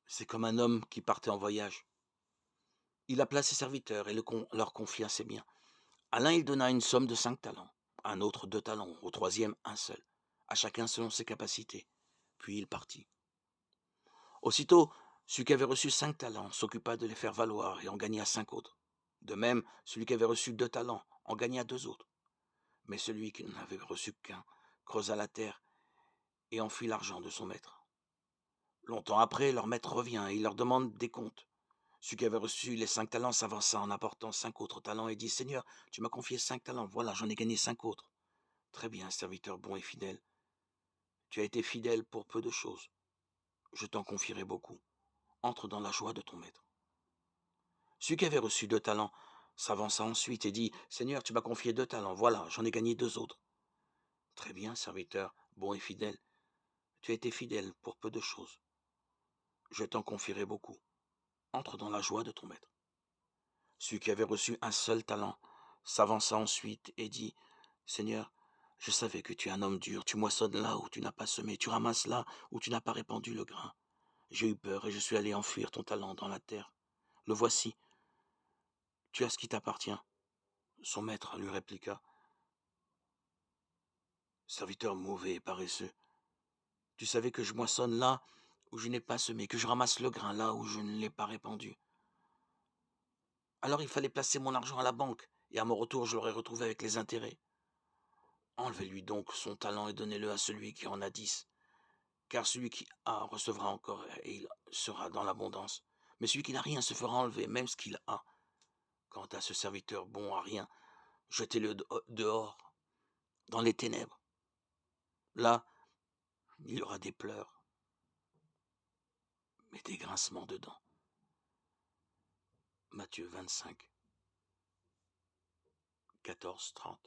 C'est comme un homme qui partait en voyage. Il appela ses serviteurs et leur confia ses biens. À l'un, il donna une somme de 5 talents, à un autre 2 talents, au troisième un seul, à chacun selon ses capacités. Puis il partit. Aussitôt, celui qui avait reçu 5 talents s'occupa de les faire valoir et en gagna 5 autres. De même, celui qui avait reçu 2 talents en gagna 2 autres. Mais celui qui n'en avait reçu qu'un creusa la terre et enfuit l'argent de son maître. Longtemps après, leur maître revient et il leur demande des comptes. Celui qui avait reçu les 5 talents s'avança en apportant 5 autres talents et dit: Seigneur, tu m'as confié 5 talents, voilà, j'en ai gagné 5 autres. Très bien, serviteur bon et fidèle. Tu as été fidèle pour peu de choses. Je t'en confierai beaucoup. Entre dans la joie de ton maître. Celui qui avait reçu 2 talents s'avança ensuite et dit: Seigneur, tu m'as confié 2 talents, voilà, j'en ai gagné 2 autres. Très bien, serviteur bon et fidèle. Tu as été fidèle pour peu de choses. Je t'en confierai beaucoup. Entre dans la joie de ton maître. Celui qui avait reçu un seul talent s'avança ensuite et dit: Seigneur, je savais que tu es un homme dur, tu moissonnes là où tu n'as pas semé, tu ramasses là où tu n'as pas répandu le grain. J'ai eu peur et je suis allé enfuir ton talent dans la terre. Le voici, tu as ce qui t'appartient. Son maître lui répliqua: Serviteur mauvais et paresseux, tu savais que je moissonne là où je n'ai pas semé, que je ramasse le grain là où je ne l'ai pas répandu. Alors il fallait placer mon argent à la banque, et à mon retour je l'aurais retrouvé avec les intérêts. Enlevez-lui donc son talent et donnez-le à celui qui en a 10, car celui qui a recevra encore et il sera dans l'abondance. Mais celui qui n'a rien se fera enlever, même ce qu'il a. Quant à ce serviteur bon à rien, jetez-le dehors, dans les ténèbres. Là, il y aura des pleurs, mais des grincements de dents. Matthieu 25, 14, 30.